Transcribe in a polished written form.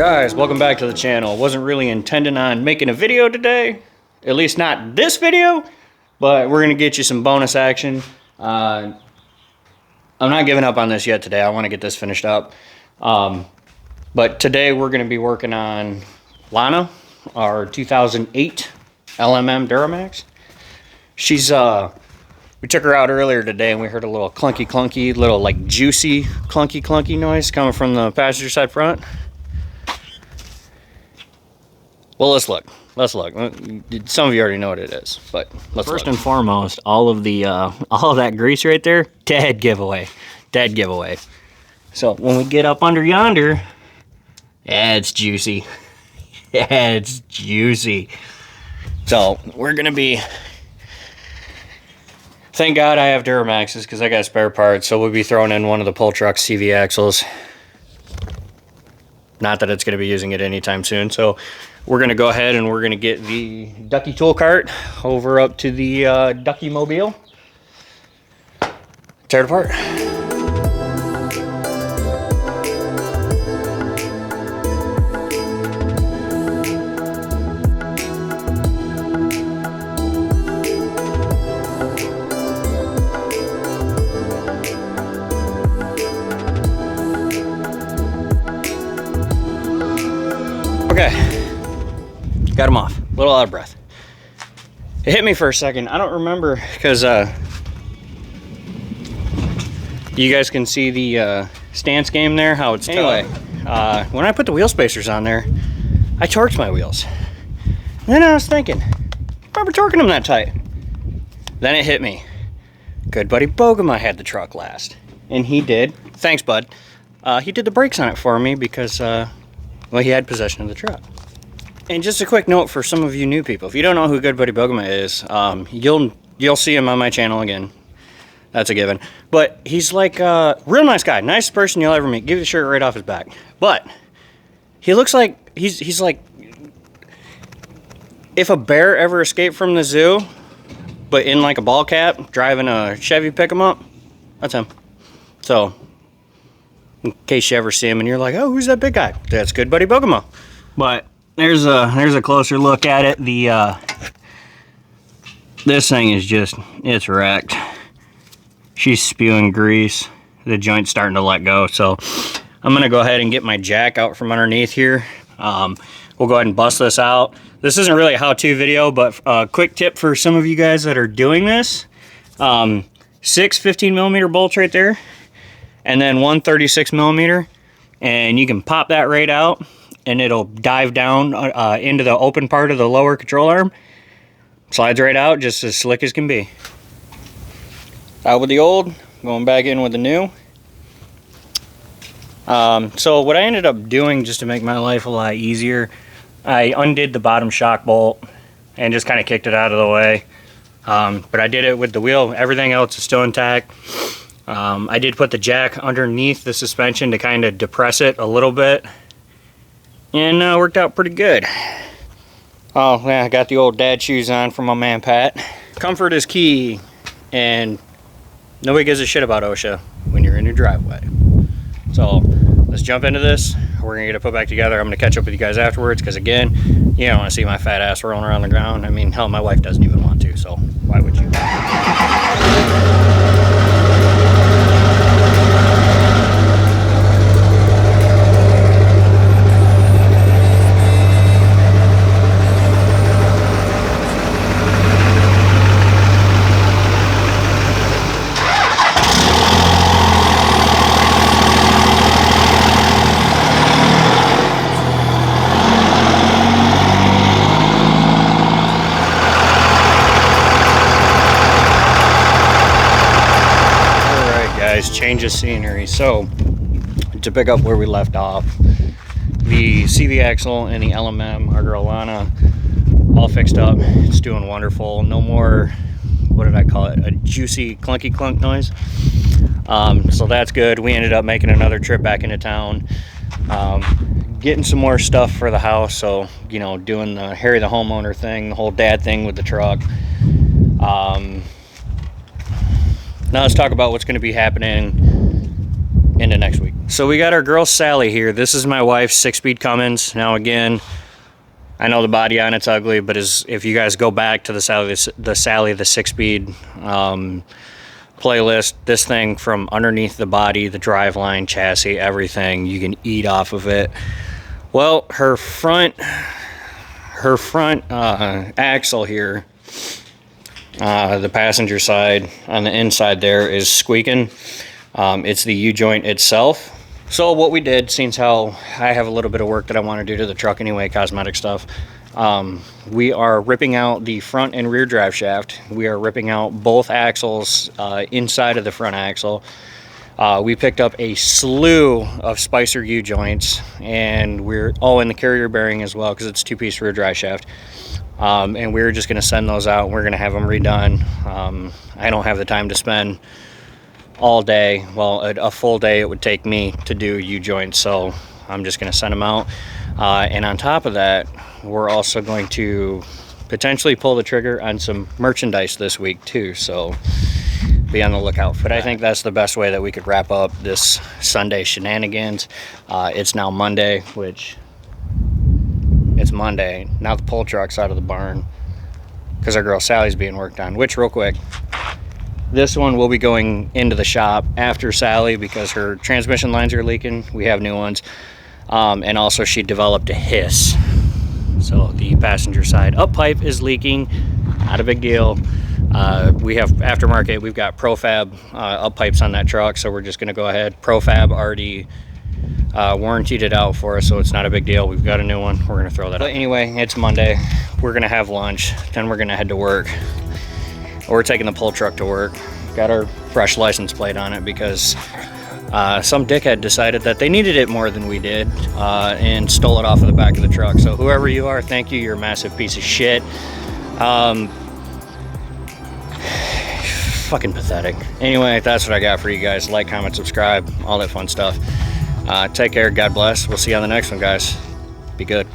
Guys, welcome back to the channel. Wasn't really intending on making a video today, at least not this video, but we're gonna get you some bonus action. I'm not giving up on this yet today. I want to get this finished up, but today we're gonna be working on Lana, our 2008 LMM Duramax. She's we took her out earlier today and we heard a little clunky, little like juicy clunky noise coming from the passenger side front. Well, let's look. Some of you already know what it is, but let's First and foremost, all of that grease right there, dead giveaway. So when we get up under yonder, yeah, it's juicy. Yeah, it's juicy. So we're gonna be. Thank God I have Duramaxes because I got spare parts. So we'll be throwing in one of the pull truck CV axles. Not that it's going to be using it anytime soon. So we're going to go ahead and we're going to get the Ducky tool cart over up to the Ducky mobile. Tear it apart. Okay, got him off. A little out of breath. It hit me for a second. I don't remember because you guys can see the stance game there, how it's anyway. When I put the wheel spacers on there, I torqued my wheels. And then I was thinking, remember torquing them that tight? Then it hit me. Good buddy Bogema had the truck last, and he did. Thanks, bud. He did the brakes on it for me because. Well, he had possession of the truck. And just a quick note for some of you new people. If you don't know who Good Buddy Bogema is, you'll see him on my channel again. That's a given. But he's like a real nice guy. Nicest person you'll ever meet. Give you the shirt right off his back. But he looks like, he's like, if a bear ever escaped from the zoo, but in like a ball cap, driving a Chevy pick him up, that's him. So, in case you ever see him and you're like, oh, who's that big guy? That's Good Buddy Bogema. But there's a closer look at it. This thing is just, it's wrecked. She's spewing grease. The joint's starting to let go. So I'm gonna go ahead and get my jack out from underneath here. We'll go ahead and bust this out. This isn't really a how-to video, but a quick tip for some of you guys that are doing this. 6 15mm bolts right there. And then one 36 millimeter, and you can pop that right out and it'll dive down into the open part of the lower control arm. Slides right out, just as slick as can be. Out with the old, going back in with the new. So what I ended up doing just to make my life a lot easier, I undid the bottom shock bolt and just kind of kicked it out of the way. But I did it with the wheel. Everything else is still intact. I did put the jack underneath the suspension to kind of depress it a little bit, and worked out pretty good. Oh yeah, I got the old dad shoes on from my man Pat. Comfort is key, and nobody gives a shit about OSHA when you're in your driveway. So let's jump into this. We're gonna get it put back together. I'm gonna catch up with you guys afterwards because again, you don't want to see my fat ass rolling around the ground. I mean, hell, my wife doesn't even want to, so why would you? Change of scenery. So to pick up where we left off, the CV axle and the LMM, our girl Lana, all fixed up. It's doing wonderful. No more, what did I call it, a juicy clunky clunk noise. So that's good. We ended up making another trip back into town, getting some more stuff for the house. So, you know, doing the Harry the homeowner thing, the whole dad thing with the truck. Now let's talk about what's going to be happening into next week. So we got our girl Sally here. This is my wife's 6-speed Cummins. Now again, I know the body on it's ugly, but if you guys go back to the Sally the 6-speed playlist, this thing from underneath the body, the driveline, chassis, everything, you can eat off of it. Well, her front axle here, the passenger side on the inside there is squeaking. It's the U-joint itself. So what we did, since how I have a little bit of work that I want to do to the truck anyway, cosmetic stuff, we are ripping out the front and rear drive shaft. We are ripping out both axles inside of the front axle. We picked up a slew of Spicer U-joints, and in the carrier bearing as well, because it's 2-piece rear drive shaft. And we're just going to send those out. We're going to have them redone. I don't have the time to spend all day, well, a full day it would take me to do U-joints, so I'm just going to send them out. And on top of that, we're also going to potentially pull the trigger on some merchandise this week too, so be on the lookout for that. But I think that's the best way that we could wrap up this Sunday shenanigans. It's now Monday, which it's Monday. Now the pull truck's out of the barn because our girl Sally's being worked on, which, real quick, this one will be going into the shop after Sally because her transmission lines are leaking. We have new ones. And also she developed a hiss. So the passenger side up pipe is leaking. Not a big deal. We have aftermarket. We've got Profab up pipes on that truck. So we're just going to go ahead. Profab already warrantied it out for us, so it's not a big deal. We've got a new one. We're going to throw that out. But anyway, it's Monday. We're going to have lunch. Then we're going to head to work. We're taking the pull truck to work. Got our fresh license plate on it because some dickhead decided that they needed it more than we did and stole it off of the back of the truck. So whoever you are, thank you. You're a massive piece of shit. Fucking pathetic. Anyway, that's what I got for you guys. Like, comment, subscribe, all that fun stuff. Take care. God bless. We'll see you on the next one, guys. Be good.